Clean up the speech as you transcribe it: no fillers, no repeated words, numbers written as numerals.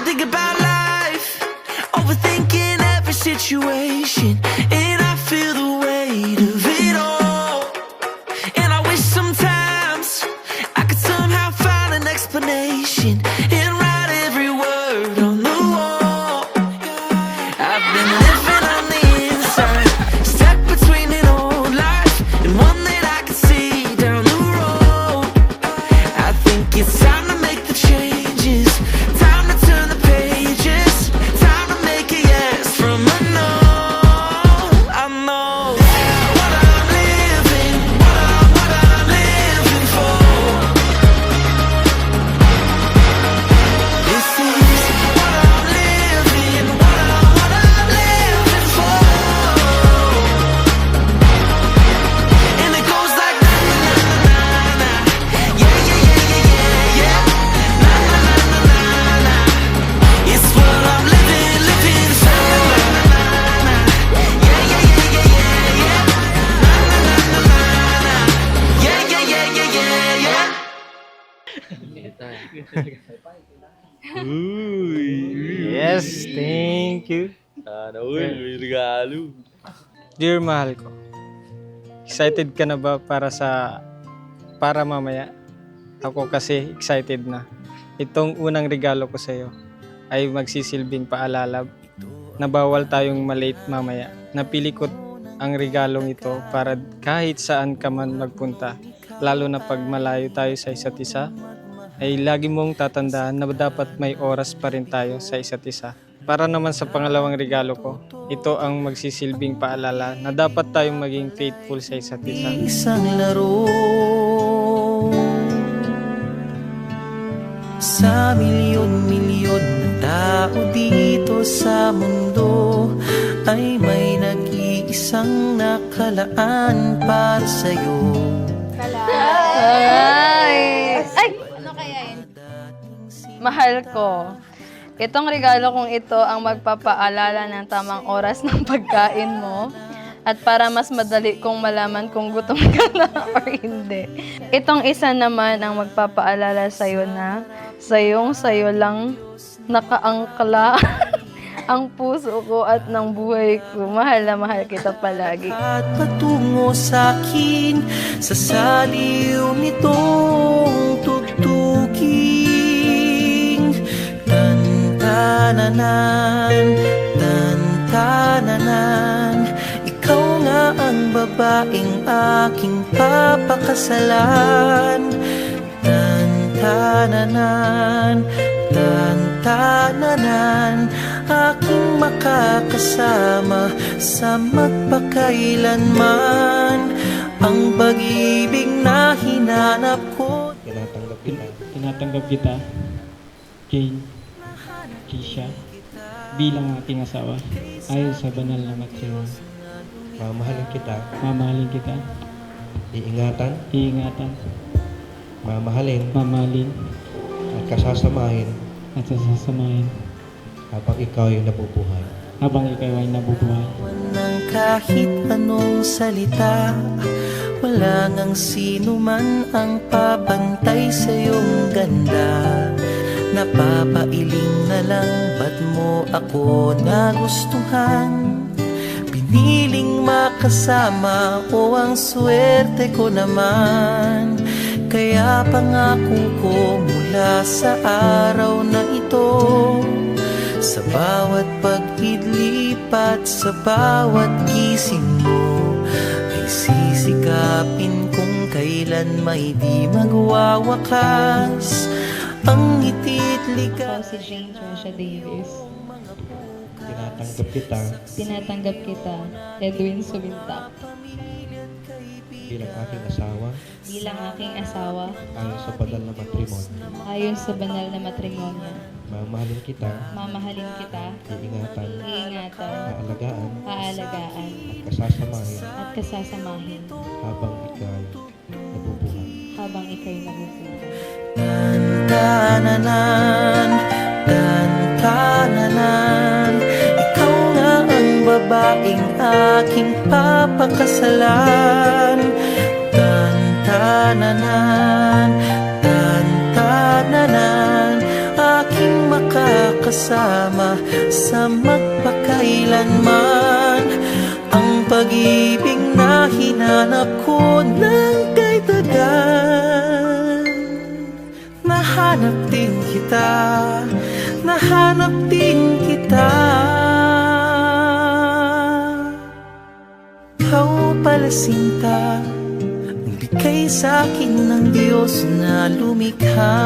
think about life, overthinking every situation, and I feel the weight of it all. And I wish sometimes I could somehow find an explanation and write every word on the wall. I've been living on the inside, stuck between an old life and one that I can see down the road. I think it's time to make the changes, time to turn the pages, time to make a yes from a no. I know what I'm living, what I'm living for. This is what I'm living, what I'm living for. And it goes like na na na na na, yeah yeah yeah yeah yeah yeah, na na na na na na. It's what I'm living, living for. Na na na na na, yeah yeah yeah yeah yeah yeah, na na na na na na, yeah yeah yeah yeah yeah yeah. Yes, thank you. Sana all, may regalo. Dear mahal ko, excited ka na ba para mamaya? Ako kasi excited na. Itong unang regalo ko sa'yo ay magsisilbing paalala na bawal tayong malate mamaya. Napili ko ang regalong ito para kahit saan ka man magpunta, lalo na pag malayo tayo sa isa't isa, ay lagi mong tatandaan na dapat may oras pa rin tayo sa isa't isa. Para naman sa pangalawang regalo ko, ito ang magsisilbing paalala na dapat tayong maging faithful sa isa't isa. Isang laro sa milyon-milyon na tao dito sa mundo, ay may nag-iisang nakalaan para sa'yo. Ay! Ano kaya yun? Mahal ko, itong regalo kong ito ang magpapaalala ng tamang oras ng pagkain mo at para mas madali kong malaman kung gutom ka na or hindi. Itong isa naman ang magpapaalala sa'yo na sayo lang nakaangkla ang puso ko at ng buhay ko. Mahal na mahal kita palagi. At patungo sa'kin sa saliw nitong tugtuging tantananan, tantananan. Ikaw nga ang babaeng aking papakasalan. Tantananan, tantananan, aking makakasama sa magpakailanman. Ang pag-ibig na hinanap ko. Tinatanggap kita, Jane, Keisha, bilang aking asawa, ayon sa banal na matrimonyo. Mamahalin kita, Mamahalin kita, iingatan, iingatan, mamahalin, mamahalin, at kasasamahin at sasamahin habang ikaw ay nabubuhay. habang ikaw ay nabubuhay. Ng kahit anong salita, wala ngang sino man ang papantay sa iyong ganda. Napapailing na lang, ba't mo ako nagustuhan? Piniling makasama o ang swerte ko naman. Kaya pangako ko mula sa araw na ito, sa bawat pag-idlipat, sa bawat gising mo, ay sisikapin kung kailan may di magwawakas ang ngiti't ligaw. Ako si Jane Trisha Davis. Tinatanggap kita Tinatanggap kita, Edwin Subintak, bilang aking asawa bilang aking asawa ayon sa banal na matrimonyo. ayon sa banal na matrimonyo. Mamahalin kita, Mamahalin kita, iingatan, iingatan, aalagaan, aalagaan, at kasasamahin at kasasamahin habang ikaw nabubuhay. habang ikaw'y nabubuhay. Tantananan, tantananan, ikaw nga ang babaeng aking papakasalan. Tantananan, tantananan, aking makakasama kasama sa magpakailanman. Ang pag-ibig na hinanap ko ng kay tagan. Nahanap din kita, nahanap din kita. Ikaw pala sinta, ang bigay sa akin ng Diyos na lumikha.